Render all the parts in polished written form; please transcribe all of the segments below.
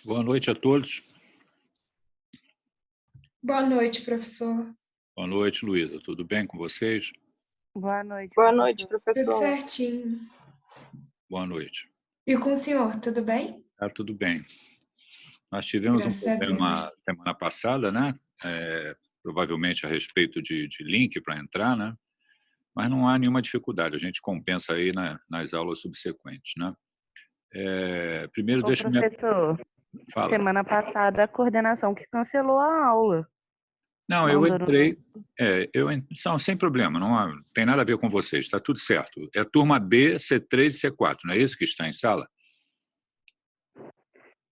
Boa noite a todos. Boa noite, professor. Boa noite, Luísa. Tudo bem com vocês? Boa noite. Boa noite, Tudo professor. certinho. Boa noite. E com o senhor, tudo bem? Tá tudo bem. Nós tivemos Graças um a problema Deus. semana passada, né? Provavelmente a respeito de link para entrar, né? Mas não há nenhuma dificuldade. A gente compensa aí nas aulas subsequentes, né? Primeiro, Ô, deixa eu me... professor, Fala. semana passada a coordenação que cancelou a aula. Não, eu Mandou no- entrei... sem problema, não tem nada a ver com vocês, está tudo certo. É turma B, C3 e C4, não é isso que está em sala?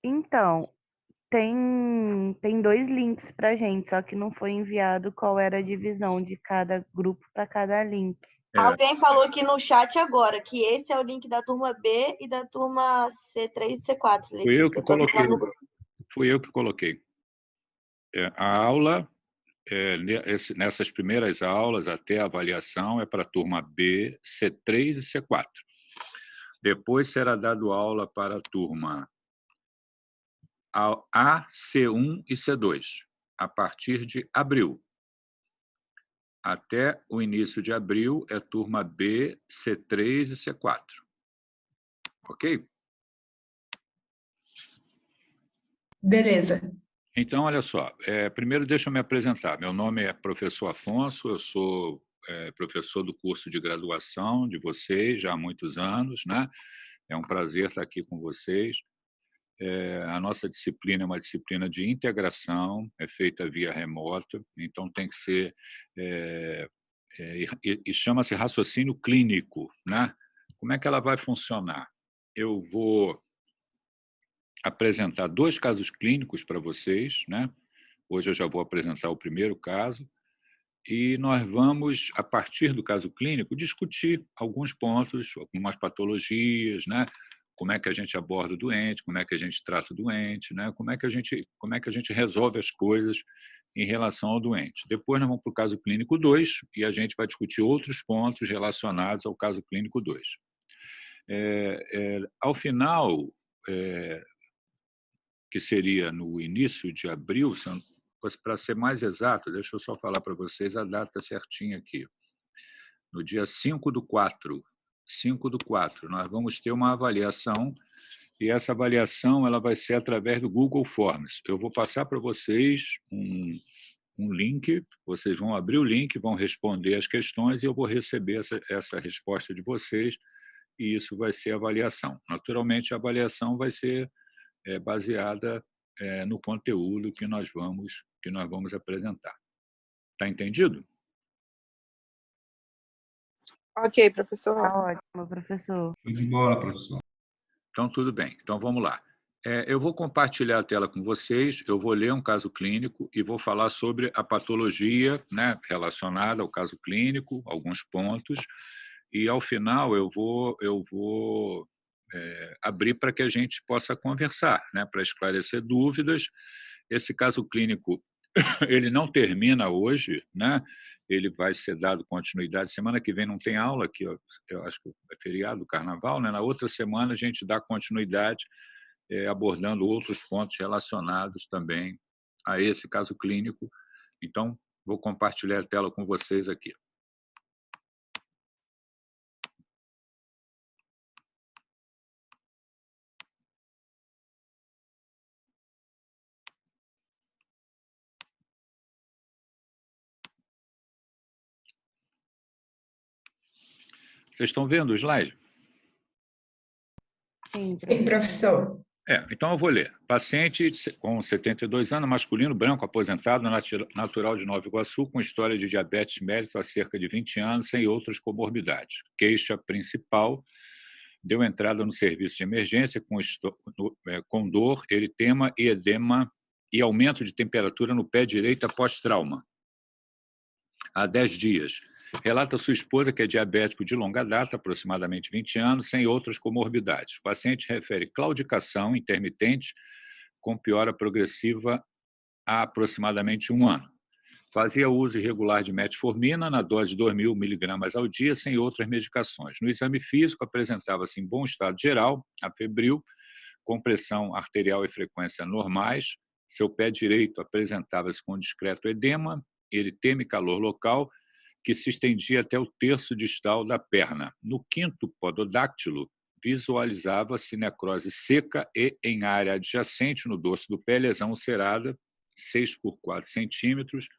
Então, tem dois links pra gente, só que não foi enviado qual era a divisão de cada grupo para cada link. Alguém falou aqui no chat agora que esse é o link da turma B e da turma C3 e C4. Fui eu que Letícia, pode usar coloquei. no grupo. Fui eu que coloquei. A aula, nessas primeiras aulas, até a avaliação, é para a turma B, C3 e C4. Depois será dado aula para a turma A, C1 e C2, a partir de abril. Até o início de abril é turma B, C3 e C4. Ok? Beleza. Então, olha só, primeiro deixa eu me apresentar. Meu nome é professor Afonso, eu sou professor do curso de graduação de vocês já há muitos anos, né? É um prazer estar aqui com vocês. A nossa disciplina é uma disciplina de integração, é feita via remota, então tem que ser... e chama-se raciocínio clínico, né? Como é que ela vai funcionar? Eu vou apresentar 2 casos clínicos para vocês, né? Hoje eu já vou apresentar o primeiro caso e nós vamos, a partir do caso clínico, discutir alguns pontos, algumas patologias, né? Como é que a gente aborda o doente, como é que a gente trata o doente, né? Como é que a gente resolve as coisas em relação ao doente. Depois nós vamos para o caso clínico 2 e a gente vai discutir outros pontos relacionados ao caso clínico 2. Ao final, que seria no início de abril, para ser mais exato, deixa eu só falar para vocês a data certinha aqui. No dia 5/4, nós vamos ter uma avaliação, e essa avaliação ela vai ser através do Google Forms. Eu vou passar para vocês um link, vocês vão abrir o link, vão responder as questões e eu vou receber essa resposta de vocês, e isso vai ser a avaliação. Naturalmente, a avaliação vai ser baseada no conteúdo que nós vamos apresentar. Está entendido? Ok, professor. Tá ótimo, professor. Show de bola, professor. Então, tudo bem. Então, vamos lá. Eu vou compartilhar a tela com vocês, eu vou ler um caso clínico e vou falar sobre a patologia, né, relacionada ao caso clínico, alguns pontos, e, ao final, eu vou abrir para que a gente possa conversar, né, para esclarecer dúvidas. Esse caso clínico ele não termina hoje, né? Ele vai ser dado continuidade. Semana que vem não tem aula, que eu acho que é feriado, carnaval, né? Na outra semana a gente dá continuidade, abordando outros pontos relacionados também a esse caso clínico. Então, vou compartilhar a tela com vocês aqui. Vocês estão vendo o slide? Sim, Sim, professor. Então eu vou ler. Paciente com 72 anos, masculino, branco, aposentado, natural de Nova Iguaçu, com história de diabetes mellitus há cerca de 20 anos, sem outras comorbidades. Queixa principal, deu entrada no serviço de emergência com dor, eritema e edema e aumento de temperatura no pé direito após trauma. Há 10 dias. Relata sua esposa que é diabético de longa data, aproximadamente 20 anos, sem outras comorbidades. O paciente refere claudicação intermitente com piora progressiva há aproximadamente 1 ano. Fazia uso irregular de metformina na dose de 2.000 miligramas ao dia, sem outras medicações. No exame físico, apresentava-se em bom estado geral, afebril, com pressão arterial e frequência normais. Seu pé direito apresentava-se com discreto edema, eritema e calor local, que se estendia até o terço distal da perna. No quinto pododáctilo, visualizava-se necrose seca e, em área adjacente no dorso do pé, lesão ulcerada, 6 por 4 centímetros,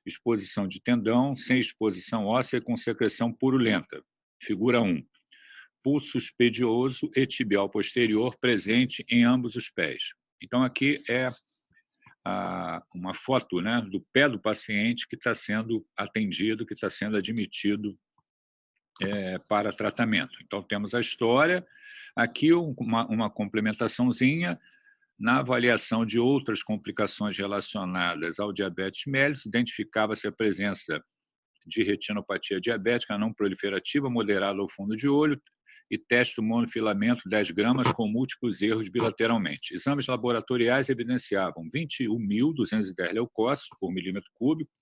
exposição de tendão, sem exposição óssea com secreção purulenta. Figura 1. Pulso expedioso e tibial posterior presente em ambos os pés. Então, aqui é uma foto, né, do pé do paciente que está sendo atendido, que está sendo admitido para tratamento. Então, temos a história, aqui uma complementaçãozinha. Na avaliação de outras complicações relacionadas ao diabetes mellitus, identificava-se a presença de retinopatia diabética não proliferativa, moderada ao fundo de olho, e teste do monofilamento 10 gramas com múltiplos erros bilateralmente. Exames laboratoriais evidenciavam 21.210 leucócitos por milímetro cúbico,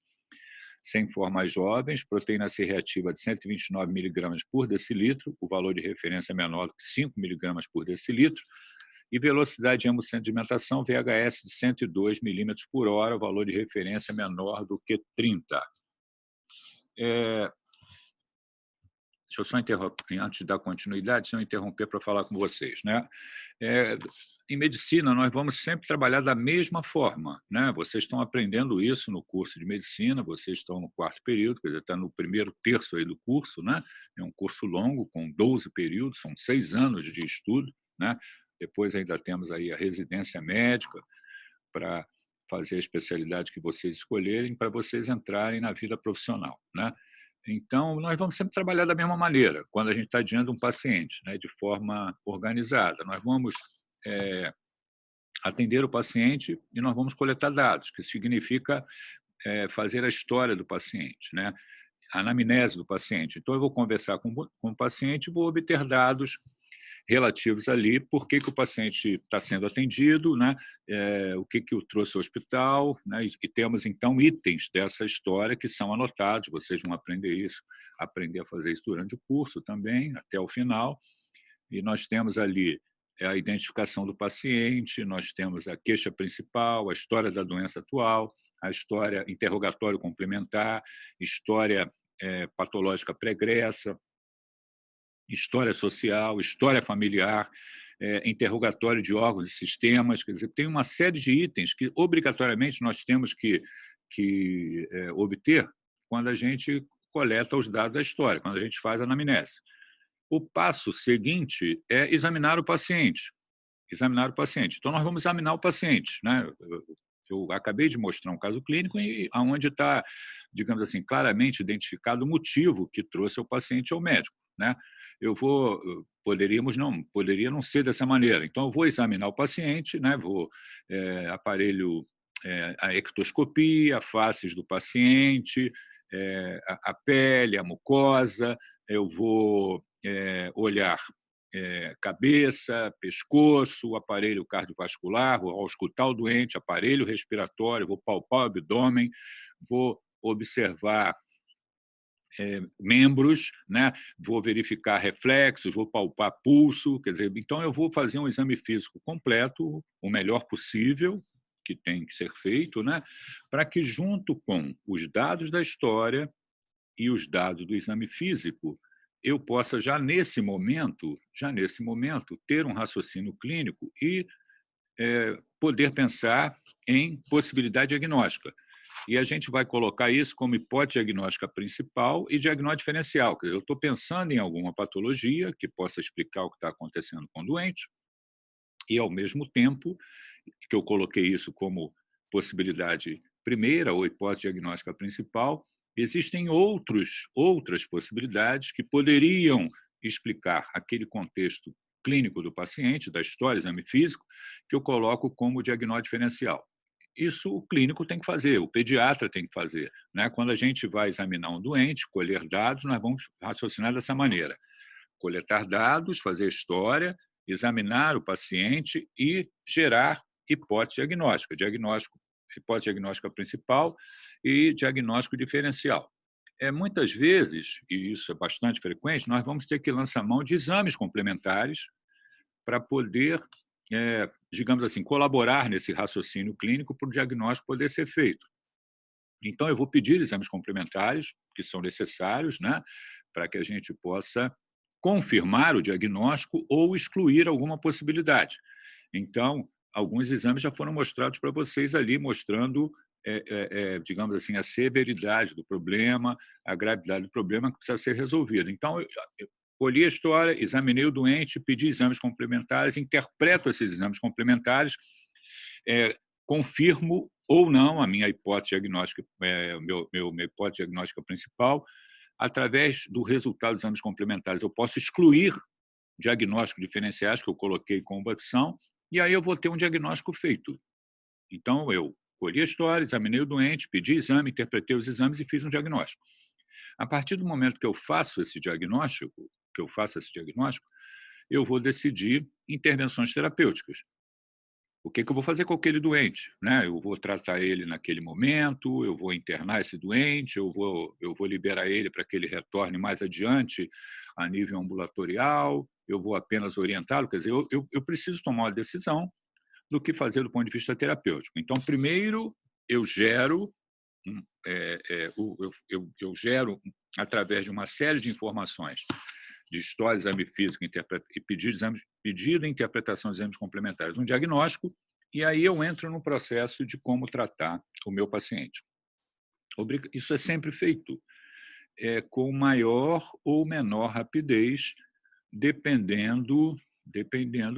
sem formais jovens, proteína C reativa de 129 miligramas por decilitro, o valor de referência menor do que 5 miligramas por decilitro, e velocidade de hemossedimentação VHS de 102 milímetros por hora, o valor de referência menor do que 30. Deixa eu só interromper, antes de dar continuidade, deixa eu interromper para falar com vocês, né? Em medicina, nós vamos sempre trabalhar da mesma forma, né? Vocês estão aprendendo isso no curso de medicina, vocês estão no 4º período, quer dizer, está no primeiro terço aí do curso, né? É um curso longo, com 12 períodos, são 6 anos de estudo, né? Depois ainda temos aí a residência médica para fazer a especialidade que vocês escolherem, para vocês entrarem na vida profissional, né? Então, nós vamos sempre trabalhar da mesma maneira, quando a gente está diante de um paciente, né, de forma organizada. Nós vamos atender o paciente e nós vamos coletar dados, que significa fazer a história do paciente, né, a anamnese do paciente. Então, eu vou conversar com o paciente e vou obter dados relativos ali, por que o paciente está sendo atendido, né? O que o trouxe ao hospital, né? E temos, então, itens dessa história que são anotados, vocês vão aprender a fazer isso durante o curso também, até o final, e nós temos ali a identificação do paciente, nós temos a queixa principal, a história da doença atual, a história interrogatório complementar, história patológica pregressa, história social, história familiar, interrogatório de órgãos e sistemas, quer dizer, tem uma série de itens que obrigatoriamente nós temos que obter quando a gente coleta os dados da história, quando a gente faz a anamnese. O passo seguinte é examinar o paciente. Examinar o paciente. Então, nós vamos examinar o paciente, né? Eu acabei de mostrar um caso clínico onde está, digamos assim, claramente identificado o motivo que trouxe o paciente ao médico, né? Poderia não ser dessa maneira. Então, eu vou examinar o paciente, né? A ectoscopia, faces do paciente, a pele, a mucosa, eu vou olhar cabeça, pescoço, o aparelho cardiovascular, vou auscultar o doente, aparelho respiratório, vou palpar o abdômen, vou observar membros, né? Vou verificar reflexos, vou palpar pulso, quer dizer, então eu vou fazer um exame físico completo, o melhor possível, que tem que ser feito, né? Para que, junto com os dados da história e os dados do exame físico, eu possa, já nesse momento, ter um raciocínio clínico e poder pensar em possibilidade diagnóstica. E a gente vai colocar isso como hipótese diagnóstica principal e diagnóstico diferencial. Quer dizer, eu estou pensando em alguma patologia que possa explicar o que está acontecendo com o doente e, ao mesmo tempo, que eu coloquei isso como possibilidade primeira ou hipótese diagnóstica principal, existem outras possibilidades que poderiam explicar aquele contexto clínico do paciente, da história, exame físico, que eu coloco como diagnóstico diferencial. Isso o clínico tem que fazer, o pediatra tem que fazer, né? Quando a gente vai examinar um doente, colher dados, nós vamos raciocinar dessa maneira. Coletar dados, fazer história, examinar o paciente e gerar hipótese diagnóstica. Hipótese diagnóstica principal e diagnóstico diferencial. Muitas vezes, e isso é bastante frequente, nós vamos ter que lançar mão de exames complementares para poder digamos assim, colaborar nesse raciocínio clínico para o diagnóstico poder ser feito. Então, eu vou pedir exames complementares, que são necessários, né, para que a gente possa confirmar o diagnóstico ou excluir alguma possibilidade. Então, alguns exames já foram mostrados para vocês ali, mostrando, digamos assim, a severidade do problema, a gravidade do problema que precisa ser resolvido. Então, eu colhi a história, examinei o doente, pedi exames complementares, interpreto esses exames complementares, confirmo ou não a minha hipótese diagnóstica, minha hipótese diagnóstica principal. Através do resultado dos exames complementares, eu posso excluir diagnósticos diferenciais que eu coloquei como opção, e aí eu vou ter um diagnóstico feito. Então, eu colhi a história, examinei o doente, pedi exame, interpretei os exames e fiz um diagnóstico. A partir do momento que eu faço esse diagnóstico, eu vou decidir intervenções terapêuticas. O que eu vou fazer com aquele doente? Né? Eu vou tratar ele naquele momento, eu vou internar esse doente, eu vou liberar ele para que ele retorne mais adiante a nível ambulatorial, eu vou apenas orientá-lo. Quer dizer, eu preciso tomar uma decisão do que fazer do ponto de vista terapêutico. Então, primeiro, eu gero, através de uma série de informações, de história, exame físico e pedido e interpretação de exames complementares, um diagnóstico, e aí eu entro no processo de como tratar o meu paciente. Isso é sempre feito com maior ou menor rapidez, dependendo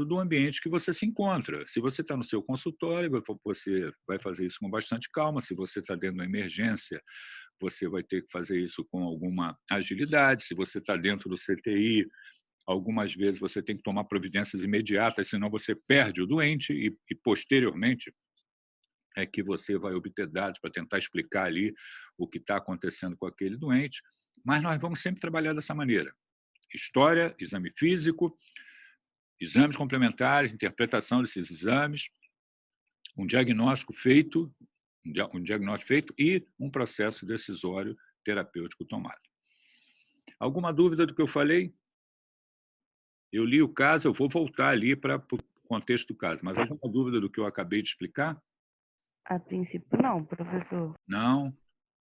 do ambiente que você se encontra. Se você está no seu consultório, você vai fazer isso com bastante calma. Se você está dentro de uma emergência, você vai ter que fazer isso com alguma agilidade. Se você está dentro do CTI, algumas vezes você tem que tomar providências imediatas, senão você perde o doente e posteriormente é que você vai obter dados para tentar explicar ali o que está acontecendo com aquele doente. Mas nós vamos sempre trabalhar dessa maneira. História, exame físico, exames complementares, interpretação desses exames, um diagnóstico feito e um processo decisório terapêutico tomado. Alguma dúvida do que eu falei? Eu li o caso, eu vou voltar ali para o contexto do caso, mas alguma dúvida do que eu acabei de explicar? A princípio, não, professor. Não?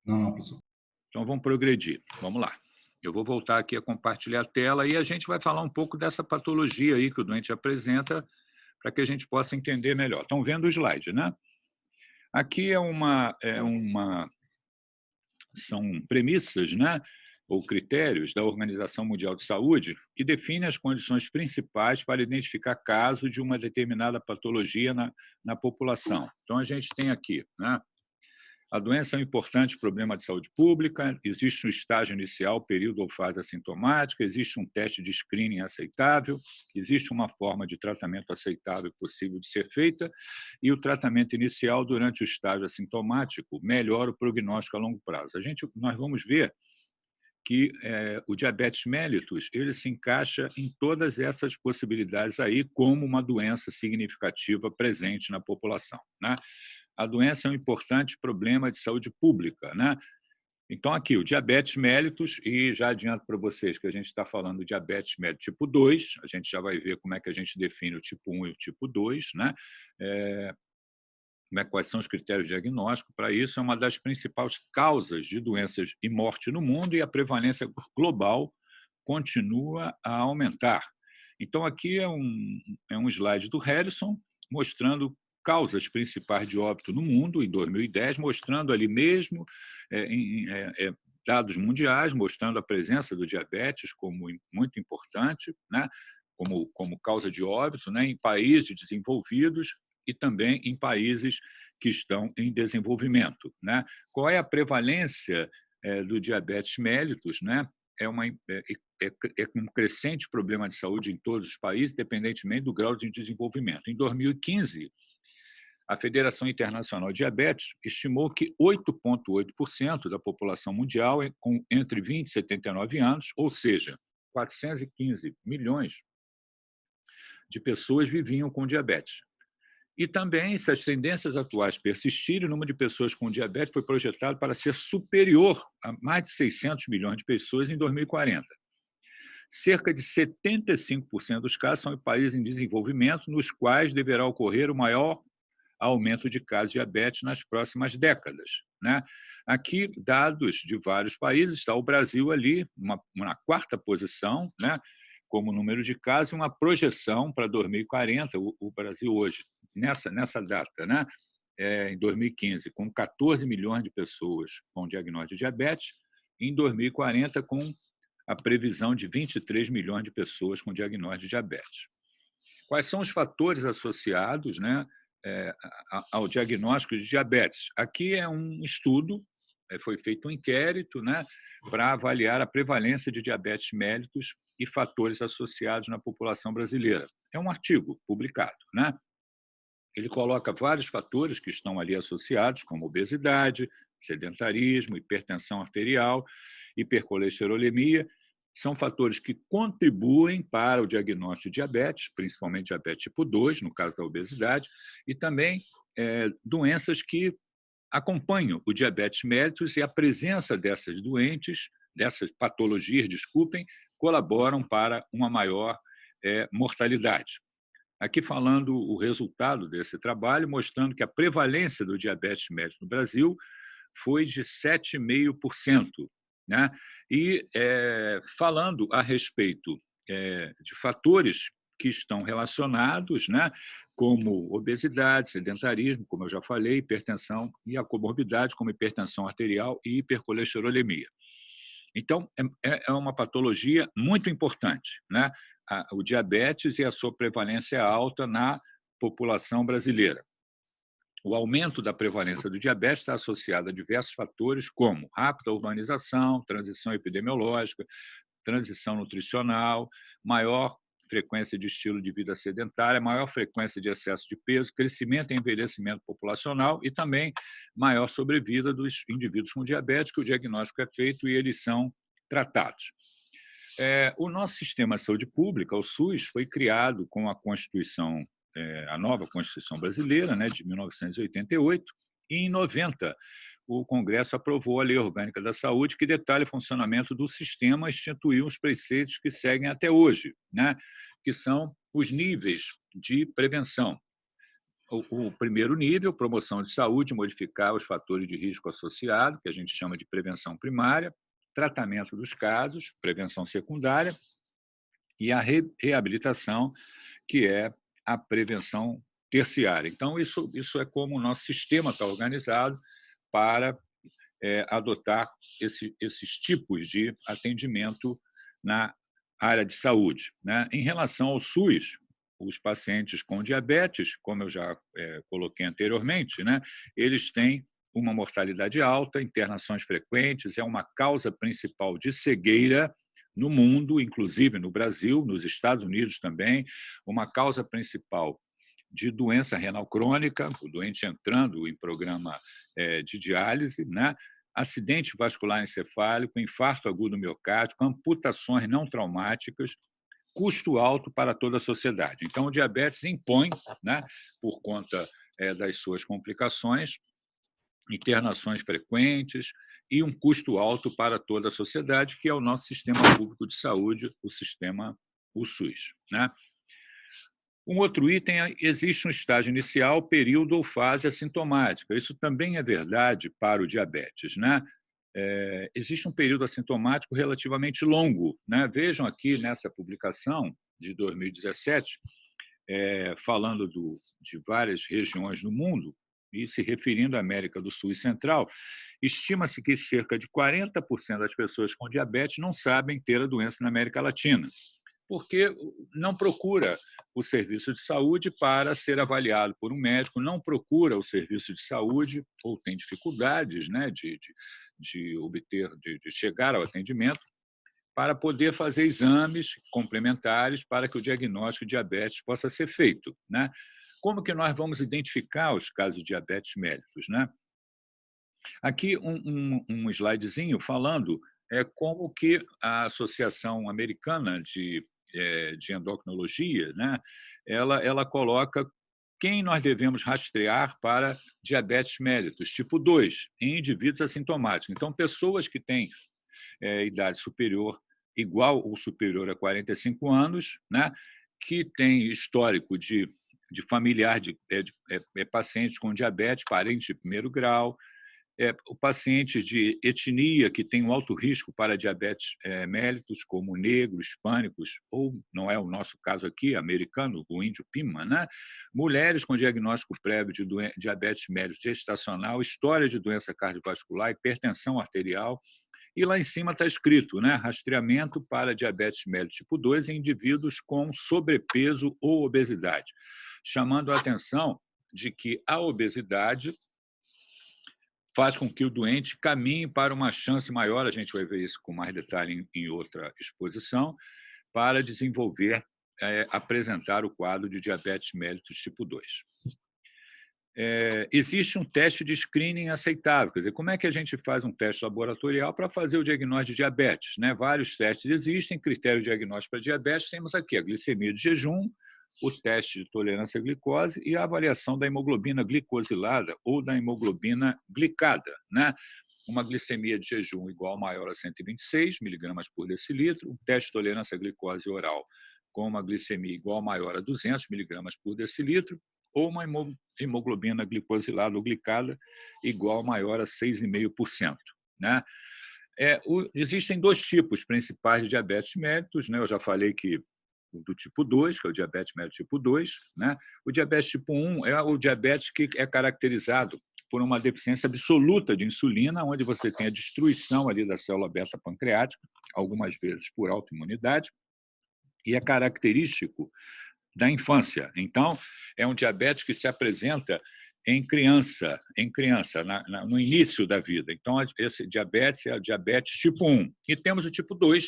Não, professor. Então, vamos progredir. Vamos lá. Eu vou voltar aqui a compartilhar a tela e a gente vai falar um pouco dessa patologia aí que o doente apresenta para que a gente possa entender melhor. Estão vendo o slide, né? Aqui são premissas, né, ou critérios da Organização Mundial de Saúde que definem as condições principais para identificar casos de uma determinada patologia na população. Então, a gente tem aqui, né, a doença é um importante problema de saúde pública, existe um estágio inicial, período ou fase assintomática, existe um teste de screening aceitável, existe uma forma de tratamento aceitável possível de ser feita, e o tratamento inicial durante o estágio assintomático melhora o prognóstico a longo prazo. Nós vamos ver que o diabetes mellitus ele se encaixa em todas essas possibilidades aí como uma doença significativa presente na população, né? A doença é um importante problema de saúde pública, né? Então, aqui, o diabetes mellitus, e já adianto para vocês que a gente está falando do diabetes mellitus tipo 2, a gente já vai ver como é que a gente define o tipo 1 e o tipo 2, né? Quais são os critérios diagnósticos para isso, é uma das principais causas de doenças e morte no mundo, e a prevalência global continua a aumentar. Então, aqui é um slide do Harrison, mostrando causas principais de óbito no mundo, em 2010, mostrando ali mesmo dados mundiais, mostrando a presença do diabetes como muito importante, né, como causa de óbito, né, em países desenvolvidos e também em países que estão em desenvolvimento, né? Qual é a prevalência do diabetes mellitus, né? É um crescente problema de saúde em todos os países, independentemente do grau de desenvolvimento. Em 2015, a Federação Internacional de Diabetes estimou que 8,8% da população mundial com entre 20 e 79 anos, ou seja, 415 milhões de pessoas viviam com diabetes. E também, se as tendências atuais persistirem, o número de pessoas com diabetes foi projetado para ser superior a mais de 600 milhões de pessoas em 2040. cerca de 75% dos casos são em países em desenvolvimento, nos quais deverá ocorrer o maior aumento de casos de diabetes nas próximas décadas, né? Aqui, dados de vários países, está o Brasil ali, na quarta posição, né? Como número de casos, uma projeção para 2040, o Brasil hoje, nessa data, né? Em 2015, com 14 milhões de pessoas com diagnóstico de diabetes, e em 2040, com a previsão de 23 milhões de pessoas com diagnóstico de diabetes. Quais são os fatores associados, né, ao diagnóstico de diabetes? Aqui é um estudo, foi feito um inquérito, né, para avaliar a prevalência de diabetes mellitus e fatores associados na população brasileira. É um artigo publicado, né? Ele coloca vários fatores que estão ali associados, como obesidade, sedentarismo, hipertensão arterial, hipercolesterolemia. São fatores que contribuem para o diagnóstico de diabetes, principalmente diabetes tipo 2, no caso da obesidade, e também doenças que acompanham o diabetes mellitus, e a presença dessas patologias, colaboram para uma maior mortalidade. Aqui falando o resultado desse trabalho, mostrando que a prevalência do diabetes mellitus no Brasil foi de 7,5%. Né? E falando a respeito de fatores que estão relacionados, né, como obesidade, sedentarismo, como eu já falei, hipertensão, e a comorbidade, como hipertensão arterial e hipercolesterolemia. Então, é uma patologia muito importante, né? O diabetes e a sua prevalência alta na população brasileira. O aumento da prevalência do diabetes está associado a diversos fatores, como rápida urbanização, transição epidemiológica, transição nutricional, maior frequência de estilo de vida sedentária, maior frequência de excesso de peso, crescimento e envelhecimento populacional e também maior sobrevida dos indivíduos com diabetes, que o diagnóstico é feito e eles são tratados. O nosso sistema de saúde pública, o SUS, foi criado com a Constituição, a nova Constituição brasileira, né, de 1988, e em 90 o Congresso aprovou a Lei Orgânica da Saúde, que detalha o funcionamento do sistema e instituiu os preceitos que seguem até hoje, né, que são os níveis de prevenção. O primeiro nível, promoção de saúde, modificar os fatores de risco associado, que a gente chama de prevenção primária, tratamento dos casos, prevenção secundária, e a reabilitação, que é a prevenção terciária. Então, isso é como o nosso sistema está organizado para adotar esses tipos de atendimento na área de saúde, né? Em relação ao SUS, os pacientes com diabetes, como eu já coloquei anteriormente, né, eles têm uma mortalidade alta, internações frequentes, é uma causa principal de cegueira no mundo, inclusive no Brasil, nos Estados Unidos também, uma causa principal de doença renal crônica, o doente entrando em programa de diálise, né? Acidente vascular encefálico, infarto agudo miocárdico, amputações não traumáticas, custo alto para toda a sociedade. Então, o diabetes impõe, né, por conta das suas complicações, internações frequentes e um custo alto para toda a sociedade, que é o nosso sistema público de saúde, o SUS, né? Um outro item existe um estágio inicial, período ou fase assintomática. Isso também é verdade para o diabetes, né? Existe um período assintomático relativamente longo, né? Vejam aqui nessa publicação de 2017, falando de várias regiões do mundo e se referindo à América do Sul e Central, estima-se que cerca de 40% das pessoas com diabetes não sabem ter a doença na América Latina, porque não procura o serviço de saúde para ser avaliado por um médico, não procura o serviço de saúde ou tem dificuldades, né, de chegar ao atendimento para poder fazer exames complementares para que o diagnóstico de diabetes possa ser feito, né? Como que nós vamos identificar os casos de diabetes mellitus, né? Aqui um slidezinho falando como que a Associação Americana de Endocrinologia, né, ela coloca quem nós devemos rastrear para diabetes mellitus tipo 2, em indivíduos assintomáticos. Então, pessoas que têm idade superior igual ou superior a 45 anos, né, que tem histórico de familiar de pacientes com diabetes, parente de primeiro grau, o pacientes de etnia que tem um alto risco para diabetes mellitus, como negros, hispânicos, ou, não é o nosso caso aqui, americano, o índio Pima, né? Mulheres com diagnóstico prévio de diabetes mellitus gestacional, história de doença cardiovascular, hipertensão arterial, e lá em cima está escrito, né, rastreamento para diabetes mellitus tipo 2 em indivíduos com sobrepeso ou obesidade, chamando a atenção de que a obesidade faz com que o doente caminhe para uma chance maior, a gente vai ver isso com mais detalhe em outra exposição, para desenvolver, apresentar o quadro de diabetes mellitus tipo 2. Existe um teste de screening aceitável, quer dizer, como é que a gente faz um teste laboratorial para fazer o diagnóstico de diabetes, né? Vários testes existem, critério diagnóstico para diabetes, temos aqui a glicemia de jejum, o teste de tolerância à glicose e a avaliação da hemoglobina glicosilada ou da hemoglobina glicada, né? Uma glicemia de jejum igual ou maior a 126 miligramas por decilitro, um teste de tolerância à glicose oral com uma glicemia igual ou maior a 200 miligramas por decilitro, ou uma hemoglobina glicosilada ou glicada igual ou maior a 6,5%. Né? Existem dois tipos principais de diabetes mellitus, né? Eu já falei que o do tipo 2, que é o diabetes mellitus tipo 2, né? O diabetes tipo 1 é o diabetes que é caracterizado por uma deficiência absoluta de insulina, onde você tem a destruição ali da célula beta-pancreática, algumas vezes por autoimunidade, e é característico da infância. Então, é um diabetes que se apresenta em criança, no início da vida. Então, esse diabetes é o diabetes tipo 1. E temos o tipo 2,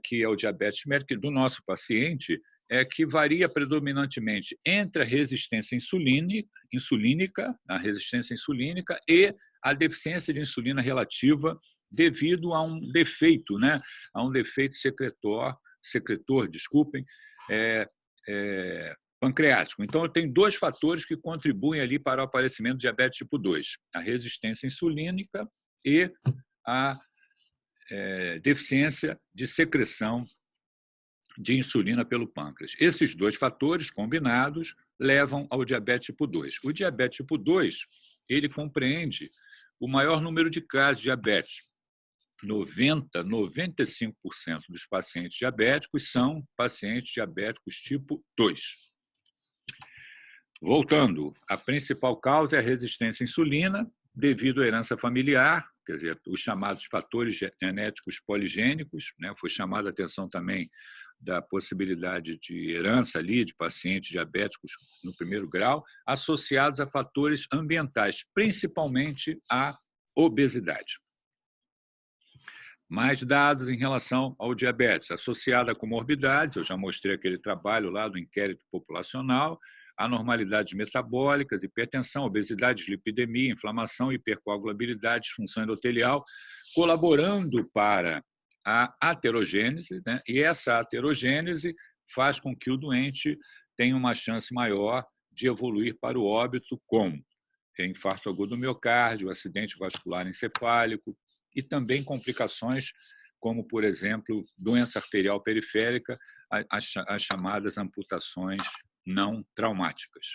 que é o diabetes mellitus do nosso paciente, que varia predominantemente entre a resistência insulínica, a resistência insulínica e a deficiência de insulina relativa devido a um defeito, né? A um defeito secretor, pancreático. Então, eu tenho dois fatores que contribuem ali para o aparecimento do diabetes tipo 2, a resistência insulínica e a deficiência de secreção de insulina pelo pâncreas. Esses dois fatores combinados levam ao diabetes tipo 2. O diabetes tipo 2, ele compreende o maior número de casos de diabetes. 95% dos pacientes diabéticos são pacientes diabéticos tipo 2. Voltando, a principal causa é a resistência à insulina, devido à herança familiar, quer dizer, os chamados fatores genéticos poligênicos, né? Foi chamada a atenção também da possibilidade de herança ali de pacientes diabéticos no primeiro grau, associados a fatores ambientais, principalmente a obesidade. Mais dados em relação ao diabetes, associado a comorbidades, eu já mostrei aquele trabalho lá do inquérito populacional, anormalidades metabólicas, hipertensão, obesidade, dislipidemia, inflamação, hipercoagulabilidade, disfunção endotelial, colaborando para a aterogênese, né? E essa aterogênese faz com que o doente tenha uma chance maior de evoluir para o óbito com infarto agudo do miocárdio, acidente vascular encefálico, e também complicações como, por exemplo, doença arterial periférica, as chamadas amputações não traumáticas.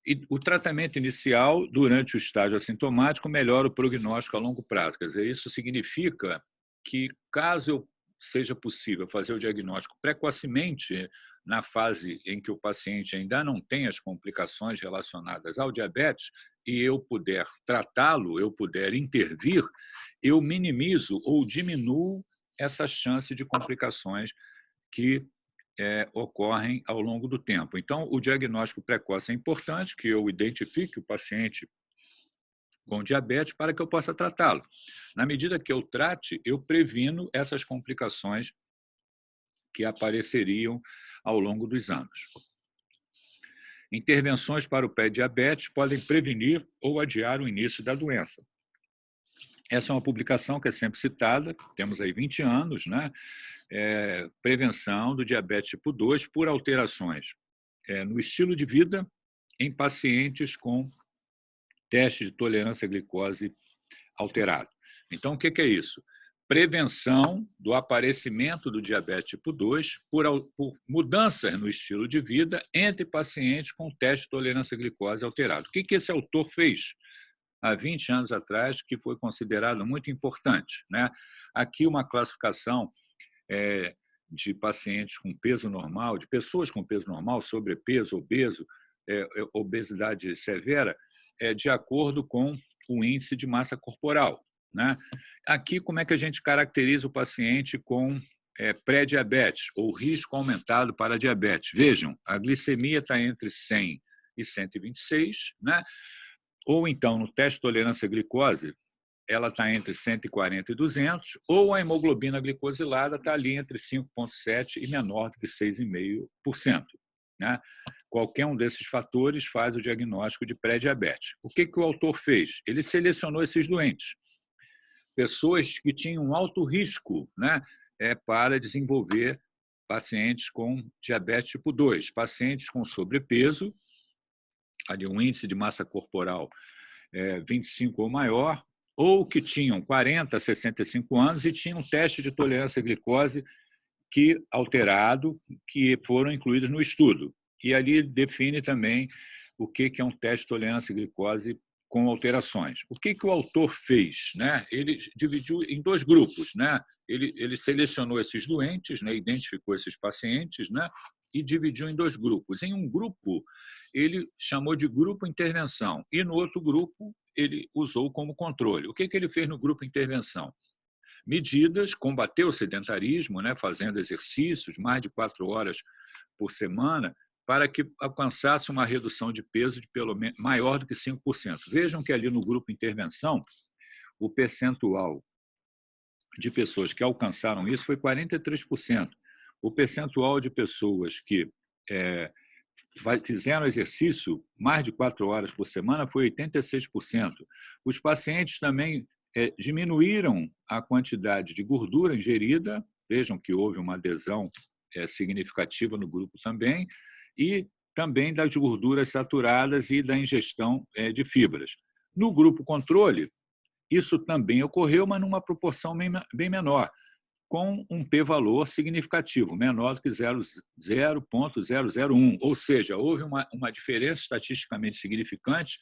E o tratamento inicial, durante o estágio assintomático, melhora o prognóstico a longo prazo. Quer dizer, isso significa que, caso seja possível fazer o diagnóstico precocemente, na fase em que o paciente ainda não tem as complicações relacionadas ao diabetes, e eu puder tratá-lo, eu puder intervir, eu minimizo ou diminuo essa chance de complicações que ocorrem ao longo do tempo. Então, o diagnóstico precoce é importante, que eu identifique o paciente com diabetes para que eu possa tratá-lo. Na medida que eu trate, eu previno essas complicações que apareceriam ao longo dos anos. Intervenções para o pré-diabetes podem prevenir ou adiar o início da doença. Essa é uma publicação que é sempre citada, temos aí 20 anos, né? Prevenção do diabetes tipo 2 por alterações no estilo de vida em pacientes com teste de tolerância à glicose alterado. Então, o que é isso? prevenção do aparecimento do diabetes tipo 2 por mudanças no estilo de vida entre pacientes com teste de tolerância à glicose alterado. O que esse autor fez há 20 anos atrás, que foi considerado muito importante, né? Aqui uma classificação de pacientes com peso normal, de pessoas com peso normal, sobrepeso, obeso, obesidade severa, de acordo com o índice de massa corporal, né? Aqui, como é que a gente caracteriza o paciente com pré-diabetes ou risco aumentado para diabetes? Vejam, a glicemia está entre 100 e 126, né? Ou então, no teste de tolerância à glicose, ela está entre 140 e 200, ou a hemoglobina glicosilada está ali entre 5,7 e menor do que 6,5%. Né? Qualquer um desses fatores faz o diagnóstico de pré-diabetes. O que o autor fez? Ele selecionou esses doentes, pessoas que tinham alto risco, né, para desenvolver pacientes com diabetes tipo 2, pacientes com sobrepeso, ali um índice de massa corporal 25 ou maior, ou que tinham 40 a 65 anos e tinham teste de tolerância à glicose alterado, que foram incluídos no estudo. E ali define também o que é um teste de tolerância à glicose com alterações. O que o autor fez? Né? Ele dividiu em 2 grupos. Né? Ele selecionou esses doentes, né? Identificou esses pacientes, né? E dividiu em 2 grupos. Em um grupo, ele chamou de grupo intervenção, e no outro grupo, ele usou como controle. O que ele fez no grupo intervenção? Medidas, combateu o sedentarismo, né? Fazendo exercícios, mais de 4 horas por semana, para que alcançasse uma redução de peso de pelo menos maior do que 5%. Vejam que ali no grupo intervenção, o percentual de pessoas que alcançaram isso foi 43%. O percentual de pessoas que fizeram exercício mais de 4 horas por semana foi 86%. Os pacientes também diminuíram a quantidade de gordura ingerida, vejam que houve uma adesão significativa no grupo também, e também das gorduras saturadas e da ingestão de fibras. No grupo controle, isso também ocorreu, mas numa proporção bem menor, com um p-valor significativo, menor do que 0,001. Ou seja, houve uma diferença estatisticamente significante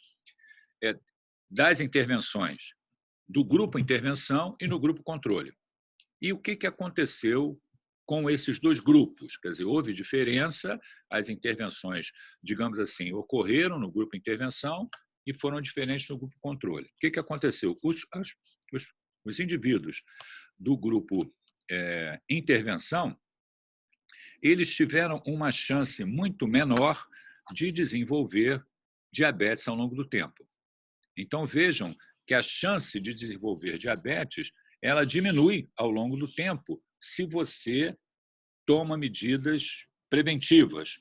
das intervenções do grupo intervenção e no grupo controle. E o que aconteceu com esses 2 grupos? Quer dizer, houve diferença, as intervenções, digamos assim, ocorreram no grupo intervenção e foram diferentes no grupo controle. O que aconteceu? Os indivíduos do grupo intervenção, eles tiveram uma chance muito menor de desenvolver diabetes ao longo do tempo. Então, vejam que a chance de desenvolver diabetes, ela diminui ao longo do tempo se você toma medidas preventivas,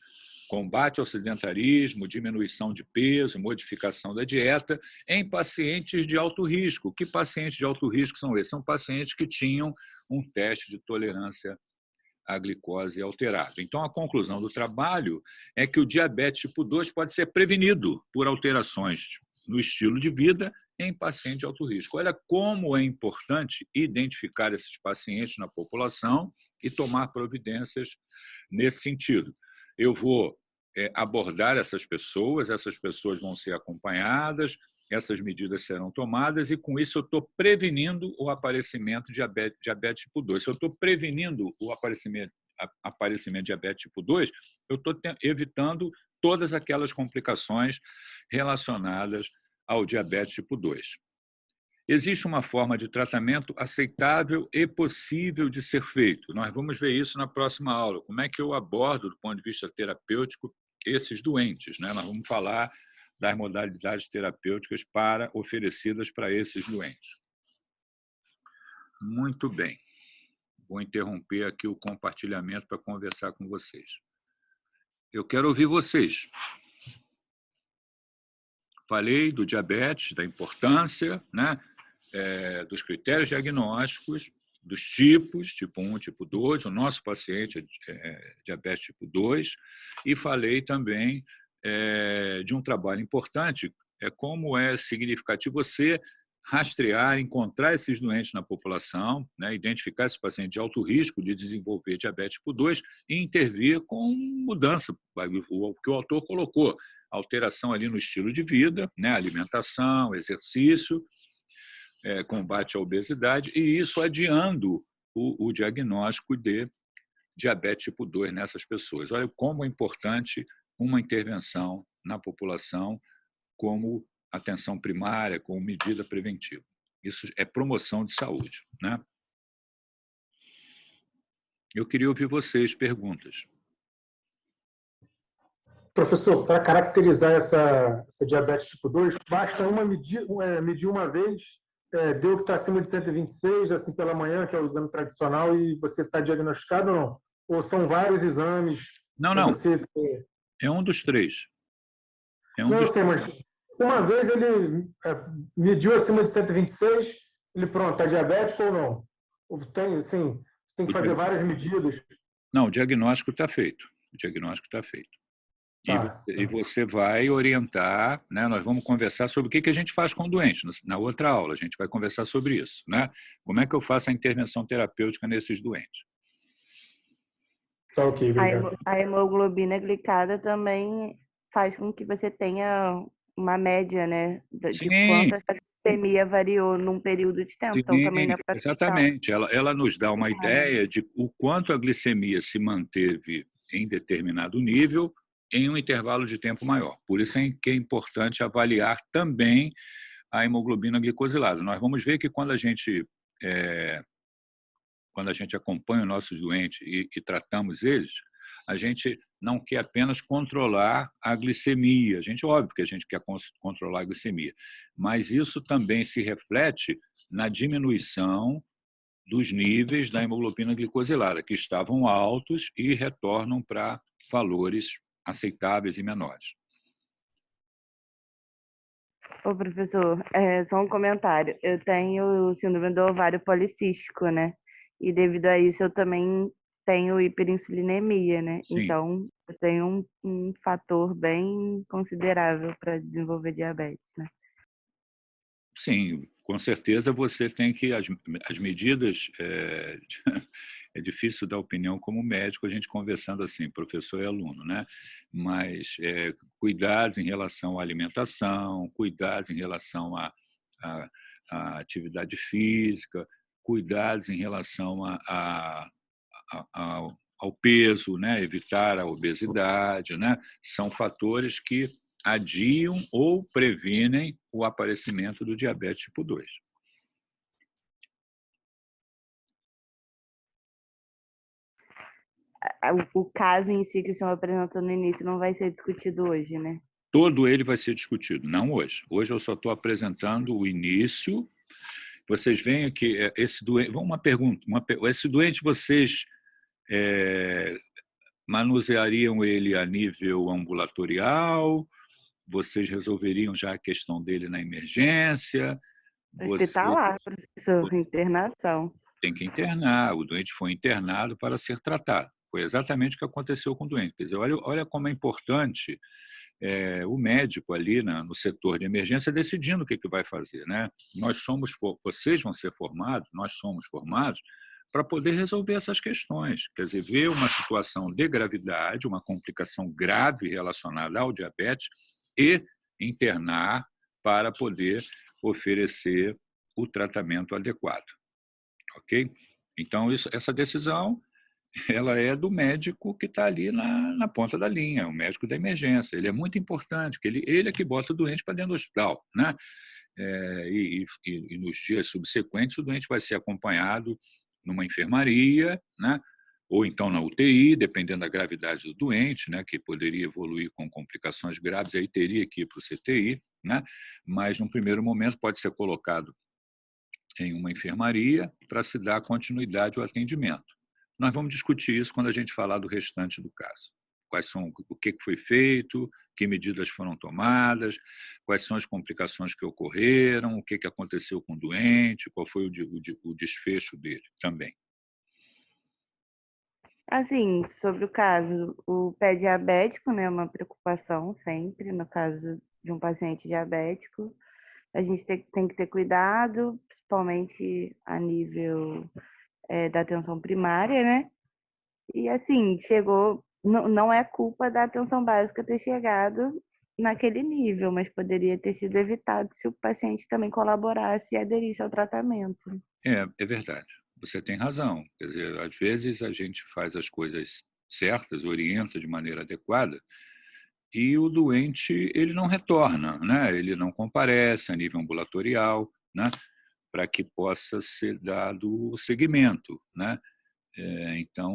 combate ao sedentarismo, diminuição de peso, modificação da dieta, em pacientes de alto risco. Que pacientes de alto risco são esses? São pacientes que tinham um teste de tolerância à glicose alterado. Então, a conclusão do trabalho é que o diabetes tipo 2 pode ser prevenido por alterações no estilo de vida em pacientes de alto risco. Olha como é importante identificar esses pacientes na população e tomar providências nesse sentido. Eu vou abordar essas pessoas vão ser acompanhadas, essas medidas serão tomadas e, com isso, eu estou prevenindo o aparecimento de diabetes tipo 2. Se eu estou prevenindo o aparecimento de diabetes tipo 2, eu estou evitando todas aquelas complicações relacionadas ao diabetes tipo 2. Existe uma forma de tratamento aceitável e possível de ser feito. Nós vamos ver isso na próxima aula. Como é que eu abordo, do ponto de vista terapêutico, esses doentes, né? Nós vamos falar das modalidades terapêuticas oferecidas para esses doentes. Muito bem. Vou interromper aqui o compartilhamento para conversar com vocês. Eu quero ouvir vocês. Falei do diabetes, da importância, né? Dos critérios diagnósticos, dos tipos, tipo 1, tipo 2, o nosso paciente é diabetes tipo 2, e falei também de um trabalho importante, como é significativo você rastrear, encontrar esses doentes na população, né, identificar esses pacientes de alto risco de desenvolver diabetes tipo 2 e intervir com mudança, o que o autor colocou, alteração ali no estilo de vida, né, alimentação, exercício, combate à obesidade, e isso adiando o diagnóstico de diabetes tipo 2 nessas pessoas. Olha como é importante uma intervenção na população como atenção primária, como medida preventiva. Isso é promoção de saúde, né? Eu queria ouvir vocês, perguntas. Professor, para caracterizar essa diabetes tipo 2, basta medir uma vez, deu que está acima de 126, assim pela manhã, que é o exame tradicional, e você está diagnosticado ou não? Ou são vários exames? Não. É um dos três. Não, eu sei, mas uma vez ele mediu acima de 126, ele pronto, está diabético ou não? Tem, assim, você tem que fazer várias medidas. Não, o diagnóstico está feito. O diagnóstico está feito. E você vai orientar, né? Nós vamos conversar sobre o que a gente faz com o doente. Na outra aula, a gente vai conversar sobre isso, né? Como é que eu faço a intervenção terapêutica nesses doentes? Tá, ok, obrigado. A hemoglobina glicada também faz com que você tenha uma média, né? De quanto essa glicemia variou num período de tempo. Então, também não é para exatamente. Ela nos dá uma ideia de o quanto a glicemia se manteve em determinado nível em um intervalo de tempo maior. Por isso é que é importante avaliar também a hemoglobina glicosilada. Nós vamos ver que quando a gente acompanha os nossos doentes e tratamos eles, a gente não quer apenas controlar a glicemia. Óbvio que a gente quer controlar a glicemia, mas isso também se reflete na diminuição dos níveis da hemoglobina glicosilada, que estavam altos e retornam para valores aceitáveis e menores. Ô, professor, só um comentário. Eu tenho síndrome do ovário policístico, né? E devido a isso eu também tenho hiperinsulinemia, né? Sim. Então, eu tenho um fator bem considerável para desenvolver diabetes, né? Sim, com certeza você tem que... As medidas... É difícil dar opinião como médico, a gente conversando assim, professor e aluno, né? Mas cuidados em relação à alimentação, cuidados em relação à atividade física, cuidados em relação ao peso, né? Evitar a obesidade, né? São fatores que adiam ou previnem o aparecimento do diabetes tipo 2. O caso em si que o senhor apresentou no início não vai ser discutido hoje, né? Todo ele vai ser discutido, não hoje. Hoje eu só estou apresentando o início. Vocês veem que esse doente... Uma pergunta. Esse doente, vocês manuseariam ele a nível ambulatorial? Vocês resolveriam já a questão dele na emergência? Hospitalar, professor, internação. Tem que internar. O doente foi internado para ser tratado. Foi exatamente o que aconteceu com o doente. Quer dizer, olha como é importante o médico ali no setor de emergência decidindo o que vai fazer, né? Vocês vão ser formados, nós somos formados para poder resolver essas questões. Quer dizer, ver uma situação de gravidade, uma complicação grave relacionada ao diabetes e internar para poder oferecer o tratamento adequado. Ok? Então, essa decisão ela é do médico que está ali na ponta da linha, o médico da emergência. Ele é muito importante, porque ele é que bota o doente para dentro do hospital, né? E nos dias subsequentes, o doente vai ser acompanhado numa enfermaria, né? Ou então na UTI, dependendo da gravidade do doente, né? Que poderia evoluir com complicações graves, aí teria que ir para o CTI, né? Mas, num primeiro momento, pode ser colocado em uma enfermaria para se dar continuidade ao atendimento. Nós vamos discutir isso quando a gente falar do restante do caso. O que foi feito, que medidas foram tomadas, quais são as complicações que ocorreram, o que aconteceu com o doente, qual foi o desfecho dele também. Assim, sobre o caso, o pé diabético, né, é uma preocupação sempre, no caso de um paciente diabético. a gente tem que ter cuidado, principalmente a nível da atenção primária, né? E assim, não é culpa da atenção básica ter chegado naquele nível, mas poderia ter sido evitado se o paciente também colaborasse e aderisse ao tratamento. É verdade. Você tem razão. Quer dizer, às vezes a gente faz as coisas certas, orienta de maneira adequada, e o doente ele não retorna, né? Ele não comparece a nível ambulatorial, né? Para que possa ser dado o seguimento, né? Então,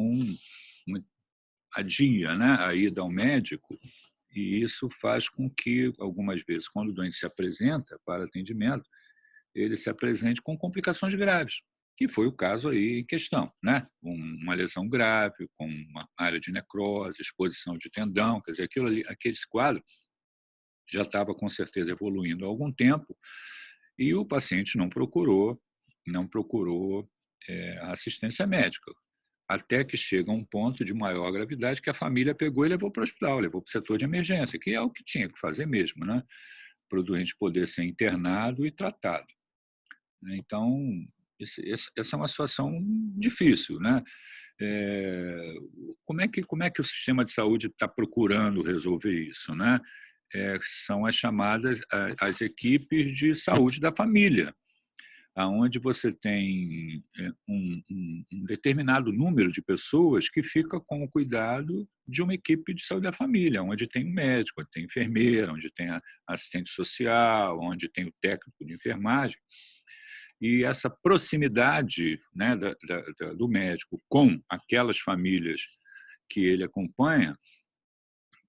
adia, né? A ida ao médico, e isso faz com que, algumas vezes, quando o doente se apresenta para atendimento, ele se apresente com complicações graves, que foi o caso aí em questão, né? Uma lesão grave, com uma área de necrose, exposição de tendão, quer dizer, aquele quadro já estava com certeza evoluindo há algum tempo e o paciente não procurou assistência médica, até que chega um ponto de maior gravidade que a família pegou e levou para o hospital, levou para o setor de emergência, que é o que tinha que fazer mesmo, né? Para o doente poder ser internado e tratado. Então, essa é uma situação difícil, né? Como é que o sistema de saúde está procurando resolver isso, né? São as chamadas as equipes de saúde da família, aonde você tem um determinado número de pessoas que fica com o cuidado de uma equipe de saúde da família, onde tem um médico, onde tem enfermeira, onde tem a assistente social, onde tem o técnico de enfermagem. E essa proximidade, né, do médico com aquelas famílias que ele acompanha,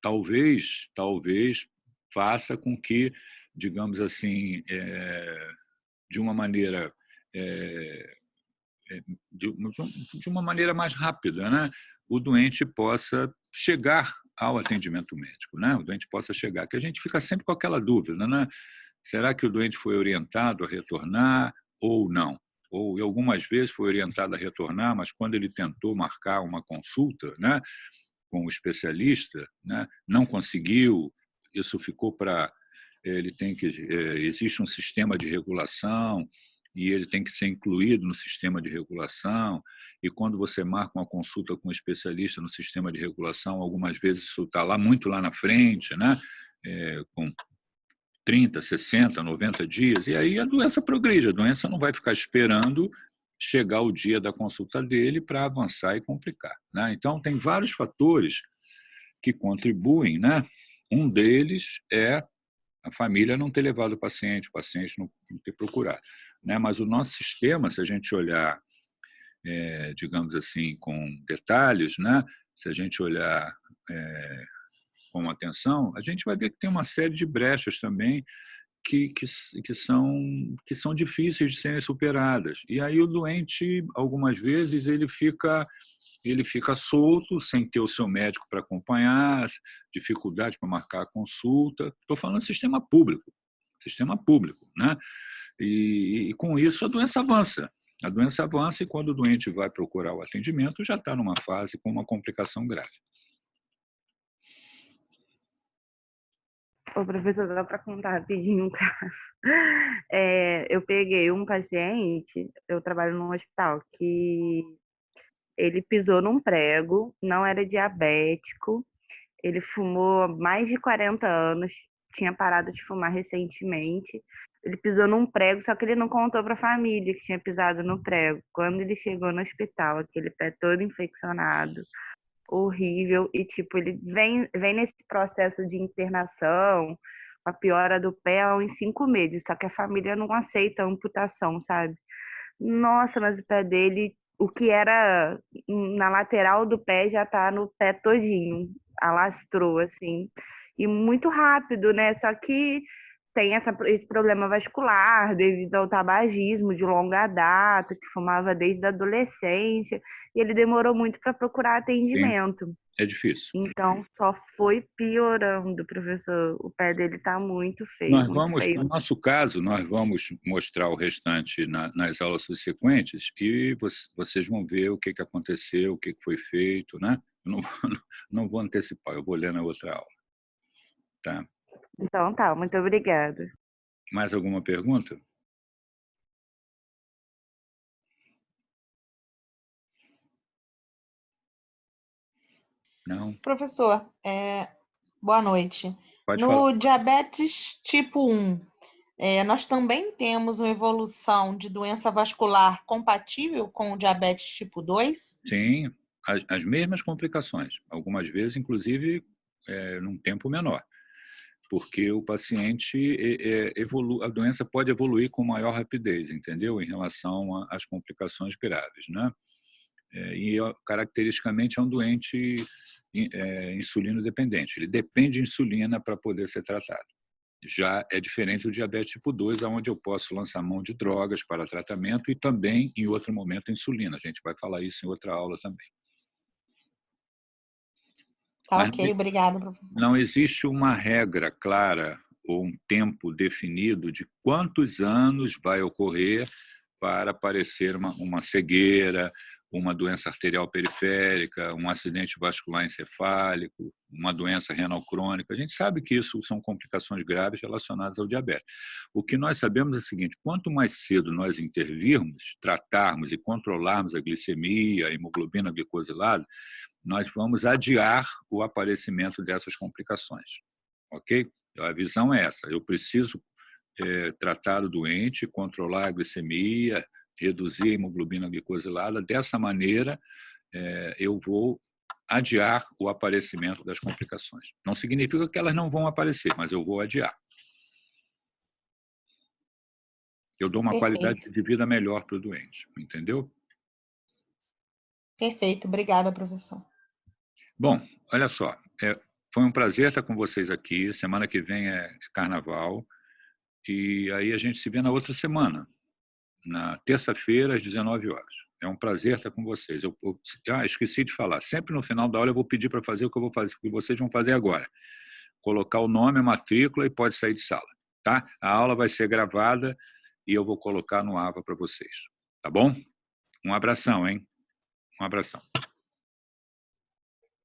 talvez faça com que, digamos assim, de uma maneira de uma maneira mais rápida, né, o doente possa chegar ao atendimento médico, né? O doente possa chegar, que a gente fica sempre com aquela dúvida, né? Será que o doente foi orientado a retornar ou não? Ou algumas vezes foi orientado a retornar, mas quando ele tentou marcar uma consulta, né, com o especialista, né, não conseguiu. Isso ficou para existe um sistema de regulação e ele tem que ser incluído no sistema de regulação. E quando você marca uma consulta com um especialista no sistema de regulação, algumas vezes isso está lá muito lá na frente, né, com 30, 60, 90 dias, e aí a doença progride, a doença não vai ficar esperando chegar o dia da consulta dele para avançar e complicar, né? Então, tem vários fatores que contribuem, né? Um deles é a família não ter levado o paciente não ter procurado, né? Mas o nosso sistema, se a gente olhar, digamos assim, com detalhes, né? Se a gente olhar com atenção, a gente vai ver que tem uma série de brechas também que são difíceis de serem superadas. E aí o doente, algumas vezes, ele fica solto, sem ter o seu médico para acompanhar, dificuldade para marcar a consulta. Estou falando do sistema público, né? E com isso a doença avança. A doença avança e quando o doente vai procurar o atendimento, já está numa fase com uma complicação grave. Ô, professor, só para contar rapidinho um caso. Eu peguei um paciente, eu trabalho num hospital, que ele pisou num prego, não era diabético, ele fumou há mais de 40 anos, tinha parado de fumar recentemente. Ele pisou num prego, só que ele não contou para a família que tinha pisado no prego. Quando ele chegou no hospital, aquele pé todo infeccionado, horrível, e tipo, ele vem nesse processo de internação, a piora do pé há uns 5 meses, só que a família não aceita a amputação, sabe? Nossa, mas o pé dele, o que era na lateral do pé já tá no pé todinho, alastrou, assim, e muito rápido, né? Só que tem esse problema vascular devido ao tabagismo de longa data, que fumava desde a adolescência, e ele demorou muito para procurar atendimento. Sim, é difícil. Então, só foi piorando, professor. O pé dele está muito feio, muito feio. No nosso caso, nós vamos mostrar o restante nas aulas subsequentes e vocês vão ver o que aconteceu, o que foi feito, né? Eu não vou antecipar, eu vou ler na outra aula. Tá? Então tá, muito obrigada. Mais alguma pergunta? Não? Professor, boa noite. Pode falar. No diabetes tipo 1, nós também temos uma evolução de doença vascular compatível com o diabetes tipo 2? Sim, as mesmas complicações. Algumas vezes, inclusive, num tempo menor. Porque o paciente a doença pode evoluir com maior rapidez, entendeu? Em relação às complicações graves, né? E caracteristicamente é um doente insulino dependente. Ele depende de insulina para poder ser tratado. Já é diferente do diabetes tipo 2, onde eu posso lançar mão de drogas para tratamento e também, em outro momento, a insulina. A gente vai falar isso em outra aula também. Tá, Mas ok, obrigada, professor. não existe uma regra clara ou um tempo definido de quantos anos vai ocorrer para aparecer uma cegueira, uma doença arterial periférica, um acidente vascular encefálico, uma doença renal crônica. A gente sabe que isso são complicações graves relacionadas ao diabetes. O que nós sabemos é o seguinte: quanto mais cedo nós intervirmos, tratarmos e controlarmos a glicemia, a hemoglobina glicosilada, nós vamos adiar o aparecimento dessas complicações, ok? A visão é essa: eu preciso tratar o doente, controlar a glicemia, reduzir a hemoglobina glicosilada. Dessa maneira, eu vou adiar o aparecimento das complicações. Não significa que elas não vão aparecer, mas eu vou adiar. Eu dou uma qualidade de vida melhor para o doente, entendeu? Perfeito, obrigada, professor. Bom, olha só, foi um prazer estar com vocês aqui. Semana que vem é carnaval e aí a gente se vê na outra semana, na terça-feira, às 19 horas. É um prazer estar com vocês. Esqueci de falar. Sempre no final da aula eu vou pedir para fazer o que eu vou fazer, o que vocês vão fazer agora. Colocar o nome, a matrícula e pode sair de sala, tá? A aula vai ser gravada e eu vou colocar no AVA para vocês, tá bom? Um abração, hein? Um abração.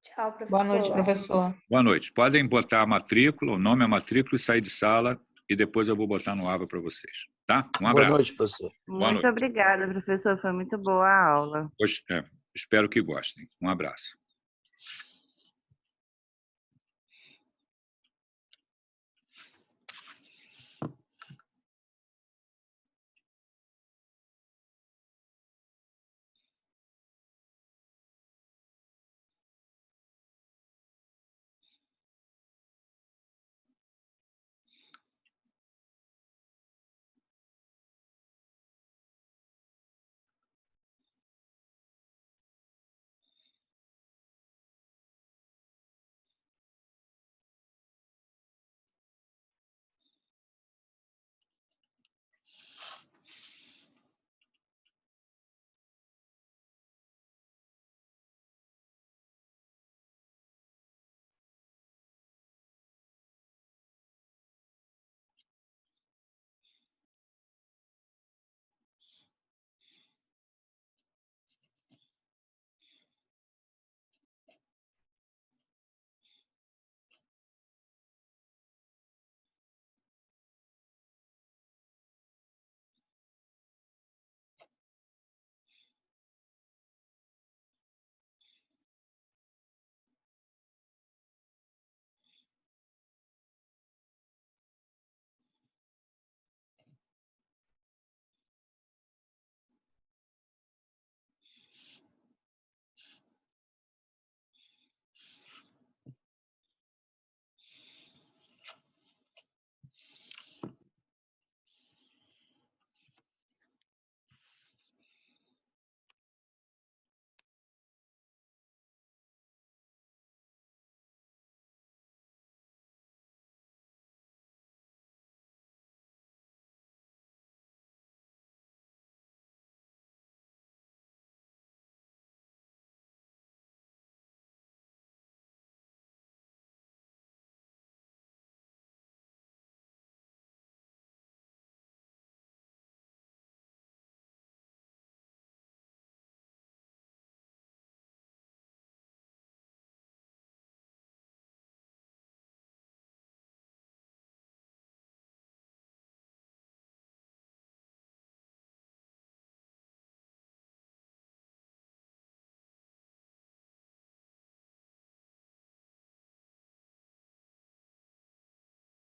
Tchau, professor. Boa noite, professor. Boa noite. Podem botar a matrícula, o nome, a matrícula e sair de sala e depois eu vou botar no AVA para vocês, tá? Um abraço. Boa noite, professor. Muito obrigada, professor. Foi muito boa a aula. Espero que gostem. Um abraço.